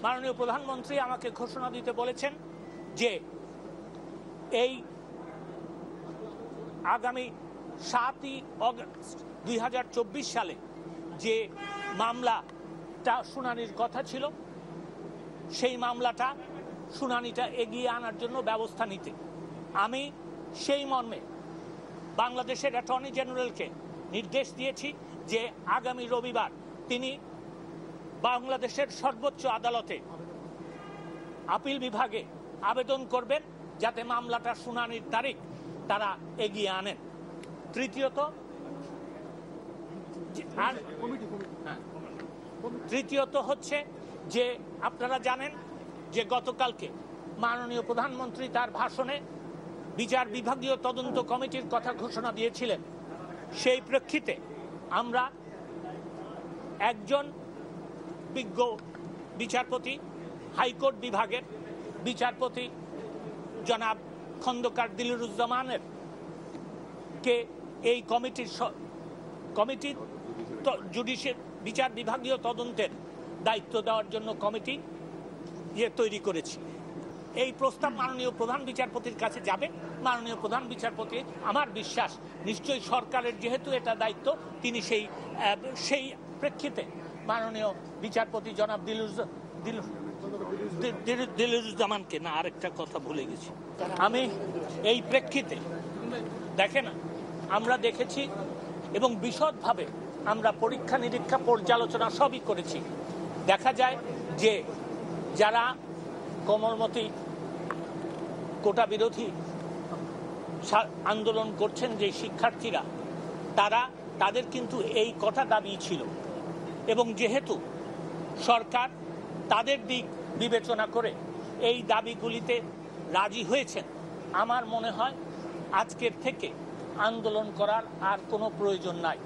মাননীয় প্রধানমন্ত্রী আমাকে ঘোষণা দিতে বলেছেন যে এই আগামী 7ই অগস্ট 2024 সালে যে মামলাটা শুনানির কথা ছিল সেই মামলাটা শুনানিটা এগিয়ে আনার জন্য ব্যবস্থা নিতে আমি সেই মর্মে বাংলাদেশের অ্যাটর্নি জেনারেলকে নির্দেশ দিয়েছি যে আগামী রবিবার তিনি বাংলাদেশের সর্বোচ্চ আদালতে আপিল বিভাগে আবেদন করবেন যাতে মামলাটা শুনানির তারিখ তারা এগিয়ে আনেন। তৃতীয়ত হচ্ছে যে আপনারা জানেন যে গতকালকে মাননীয় প্রধানমন্ত্রী তার ভাষণে বিচার বিভাগীয় তদন্ত কমিটির কথা ঘোষণা দিয়েছিলেন। সেই প্রেক্ষিতে আমরা একজন বিজ্ঞ বিচারপতি হাইকোর্ট বিভাগের বিচারপতি জনাব খন্দকার দিলরুজ্জামানের কে এই কমিটির জুডিশিয়াল বিচার বিভাগীয় তদন্তের দায়িত্ব দেওয়ার জন্য কমিটি তৈরি করেছি। এই প্রস্তাব মাননীয় প্রধান বিচারপতির কাছে যাবে। মাননীয় প্রধান বিচারপতি আমার বিশ্বাস নিশ্চয়ই সরকারের যেহেতু এটা দায়িত্ব তিনি সেই প্রেক্ষিতে মাননীয় বিচারপতি জনাব দিলরুজ্জামানকে না আরেকটা কথা ভুলে গেছি আমি এই প্রেক্ষিতে দেখেন আমরা দেখেছি এবং বিশদভাবে আমরা পরীক্ষা নিরীক্ষা পর্যালোচনা সবই করেছি। দেখা যায় যে যারা কোমলমতি কোটা বিরোধী আন্দোলন করছেন যে শিক্ষার্থীরা তাদের কিন্তু এই কটা দাবি ছিল এবং যেহেতু সরকার তাদের দিক বিবেচনা করে এই দাবিগুলিতে রাজি হয়েছেন আমার মনে হয় আজকের থেকে আন্দোলন করার আর কোনো প্রয়োজন নাই।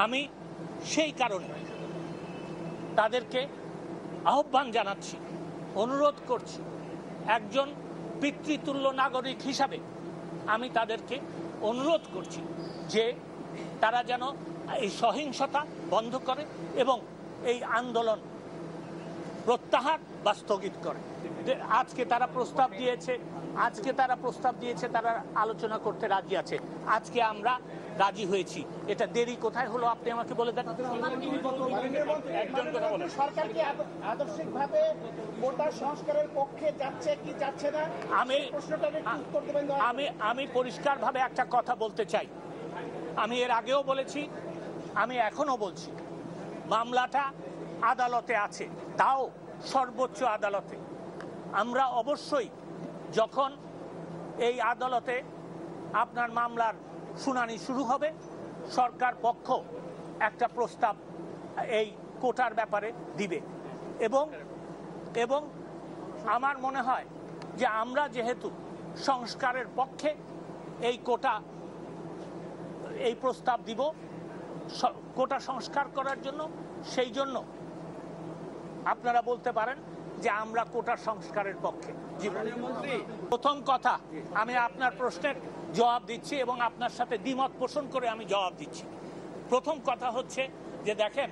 আমি সেই কারণে তাদেরকে আহ্বান জানাচ্ছি, অনুরোধ করছি, একজন পিতৃতুল্য নাগরিক হিসাবে আমি তাদেরকে অনুরোধ করছি যে তারা যেন এই সহিংসতা বন্ধ করে এবং এই আন্দোলন প্রত্যাহার বা স্থগিত করে। আজকে তারা প্রস্তাব দিয়েছে তারা আলোচনা করতে রাজি আছে। আজকে আমরা রাজি হয়েছি। এটা দেরি কোথায় হলো আপনি আমাকে বলে দেন। সরকার কি আদর্শিকভাবে কোটা সংস্কারের পক্ষে যাচ্ছে কি যাচ্ছে না আমি পরিষ্কারভাবে একটা কথা বলতে চাই। আমি এর আগেও বলেছি, আমি এখনো বলছি, মামলাটা আদালতে আছে, তাও সর্বোচ্চ আদালতে। আমরা অবশ্যই যখন এই আদালতে আপনার মামলার শুনানি শুরু হবে সরকার পক্ষ একটা প্রস্তাব এই কোটার ব্যাপারে দিবে এবং আমার মনে হয় যে আমরা যেহেতু সংস্কারের পক্ষে এই প্রস্তাব দিব কোটা সংস্কার করার জন্য, সেই জন্য আপনারা বলতে পারেন যে আমরা কোটা সংস্কারের পক্ষে। প্রথম কথা আমি আপনার প্রশ্নের জবাব দিচ্ছি এবং আপনার সাথে দ্বিমত পোষণ করে আমি জবাব দিচ্ছি। প্রথম কথা হচ্ছে যে দেখেন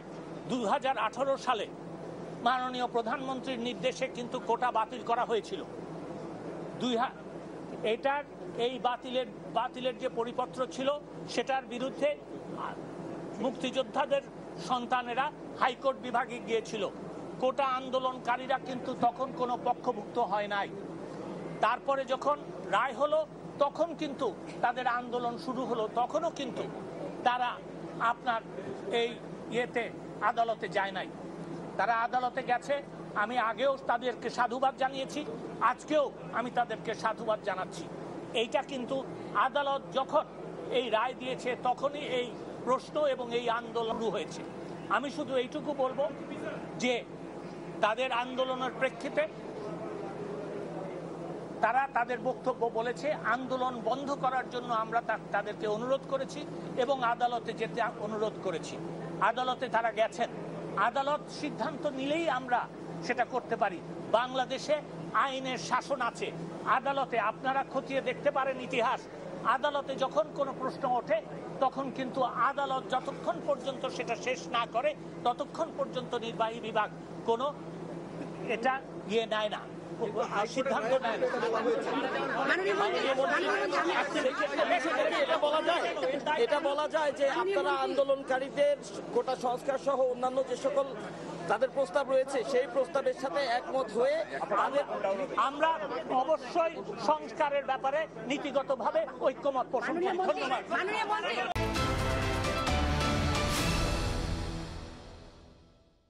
2018 সালে মাননীয় প্রধানমন্ত্রীর নির্দেশে কিন্তু কোটা বাতিল করা হয়েছিল। এই বাতিলের যে পরিপত্র ছিল সেটার বিরুদ্ধে মুক্তিযোদ্ধাদের সন্তানেরা হাইকোর্ট বিভাগে গিয়েছিল। কোটা আন্দোলনকারীরা কিন্তু তখন কোনো পক্ষভুক্ত হয় নাই। তারপরে যখন রায় হলো তখন কিন্তু তাদের আন্দোলন শুরু হলো, তখনও কিন্তু তারা আপনার এই আদালতে যায় নাই। তারা আদালতে গেছে। আমি আগেও তাদেরকে সাধুবাদ জানিয়েছি, আজকেও আমি তাদেরকে সাধুবাদ জানাচ্ছি। এইটা কিন্তু আদালত যখন এই রায় দিয়েছে তখনই এই প্রশ্ন এবং এই আন্দোলন শুরু হয়েছে। আমি শুধু এইটুকু বলবো যে তাদের আন্দোলনের প্রেক্ষিতে তারা তাদের বক্তব্য বলেছে, আন্দোলন বন্ধ করার জন্য আমরা তাদেরকে অনুরোধ করেছি এবং আদালতে যেতে অনুরোধ করেছি। আদালতে তারা গেছেন। আদালত সিদ্ধান্ত নিলেই আমরা সেটা করতে পারি। বাংলাদেশে আইনের শাসন আছে। আদালতে আপনারা খতিয়ে দেখতে পারেন ইতিহাস, আদালতে যখন কোনো প্রশ্ন ওঠে তখন কিন্তু আদালত যতক্ষণ পর্যন্ত সেটা শেষ না করে ততক্ষণ পর্যন্ত নির্বাহী বিভাগ কোনো এটা ইয়ে নেয় না, সিদ্ধান্ত নেয় না। এটা বলা যায় যে আপনারা আন্দোলনকারীদের কোটা সংস্কার সহ অন্যান্য যে সকল তাদের প্রস্তাব রয়েছে সেই প্রস্তাবের সাথে একমত হয়ে আমরা অবশ্যই সংস্কারের ব্যাপারে নীতিগতভাবে ঐক্যমত পোষণ করি। ধন্যবাদ।